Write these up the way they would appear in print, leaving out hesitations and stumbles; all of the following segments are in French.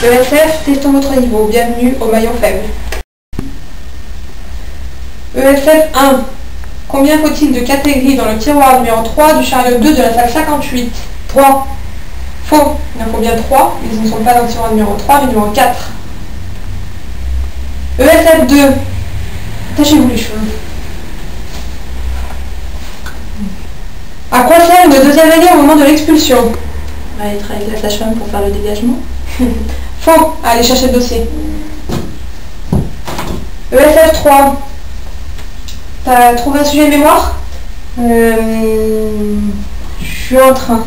ESF, testons votre niveau. Bienvenue au maillon faible. ESF 1. Combien faut-il de catégories dans le tiroir numéro 3 du chariot 2 de la salle 58? 3. Faux. Il en faut bien 3. Ils ne sont pas dans le tiroir numéro 3, mais numéro 4. ESF 2. Attachez-vous les cheveux. À quoi sert une deuxième année au moment de l'expulsion? À être avec la sage-femme pour faire le dégagement. Faux. À aller chercher le dossier. ESF 3. T'as trouvé un sujet de mémoire? Je suis en train.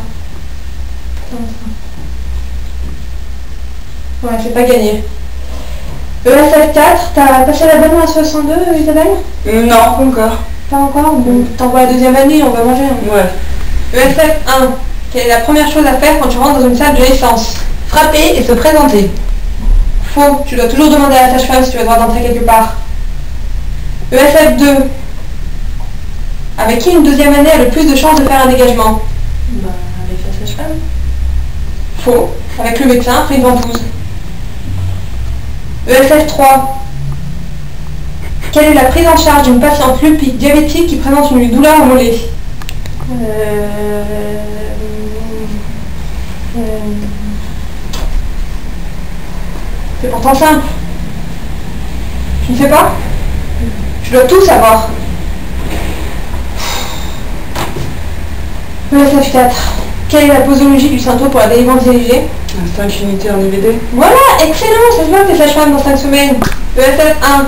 Ouais, c'est pas gagné. ESF 4, t'as passé la bonne à 62, Isabelle? Non, pas encore. Pas encore? Bon, t'envoies la deuxième année, on va manger. Ouais. ESF 1, quelle est la première chose à faire quand tu rentres dans une salle de naissance? Frapper et se présenter. Faux, tu dois toujours demander à la sage-femme si tu as le droit d'entrer quelque part. ESF 2, avec qui une deuxième année a le plus de chances de faire un dégagement? Bah, avec la sage-femme. Faux, avec le médecin après une ventouse. ESF 3, quelle est la prise en charge d'une patiente lupique diabétique qui présente une douleur au mollet? C'est pourtant simple. Tu ne sais pas? Tu dois tout savoir. ESF 4. Quelle est la posologie du symptôme pour la délivrance dirigée? Instinct unité en IVD. Voilà, excellent, ça se voit que t'es sage-femme dans 5 semaines. ESF 1.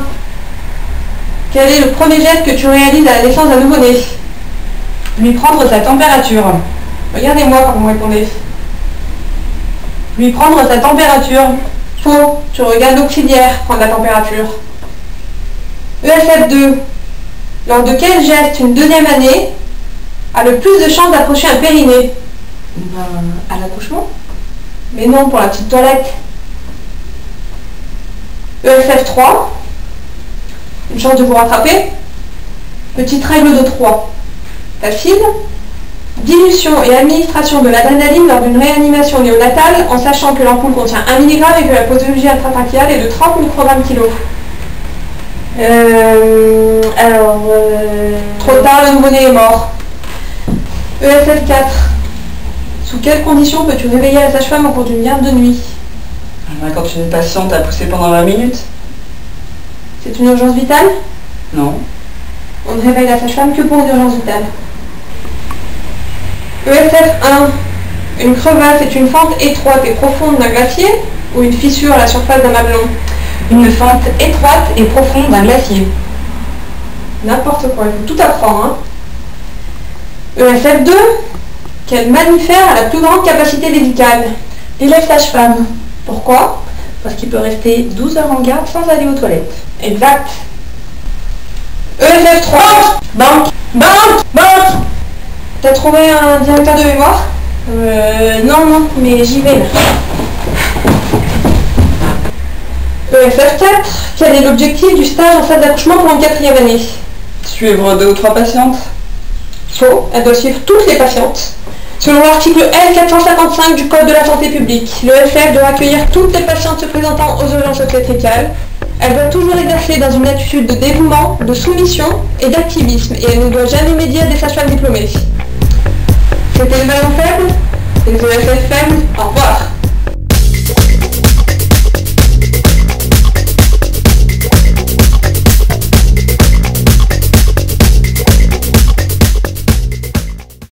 Quel est le premier geste que tu réalises à la naissance d'un nouveau-né? Lui prendre sa température. Regardez-moi quand vous me répondez. Lui prendre sa température. Faux, tu regardes l'auxiliaire prendre la température. ESF 2. Lors de quel geste une deuxième année a le plus de chances d'approcher un périnée? Ben, à l'accouchement. Mais non, pour la petite toilette. ESF 3. Une chance de vous rattraper. Petite règle de 3. Facile. Dilution et administration de l'adrénaline lors d'une réanimation néonatale en sachant que l'ampoule contient 1 mg et que la posologie intratrachiale est de 30 microgrammes kg. Trop tard, le nouveau-né est mort. ESF 4. Sous quelles conditions peux-tu réveiller la sage-femme au cours d'une garde de nuit? Quand une patiente a poussé pendant 20 minutes. C'est une urgence vitale? Non. On ne réveille la sage-femme que pour une urgence vitale. ESF 1. Une crevasse est une fente étroite et profonde d'un glacier ou une fissure à la surface d'un mamelon? Une fente étroite et profonde d'un glacier. N'importe quoi, il faut tout apprendre. Hein. ESF 2. Quel mammifère a la plus grande capacité védicale? L'élève sage-femme. Pourquoi? Parce qu'il peut rester 12 heures en garde sans aller aux toilettes. Exact. ESF 3. Banque. Banque. Banque. T'as trouvé un directeur de mémoire? Non, mais j'y vais là. ESF 4. Quel est l'objectif du stage en salle d'accouchement pour une 4e année? Suivre 2 ou 3 patientes. Faux, elle doit suivre toutes les patientes. Selon l'article L455 du Code de la santé publique, l'ESF doit accueillir toutes les patientes se présentant aux urgences obstétricales. Elle doit toujours exercer dans une attitude de dévouement, de soumission et d'activisme, et elle ne doit jamais médier à des sages-femmes diplômées. C'était le maillon faible, les ESF faibles, au revoir.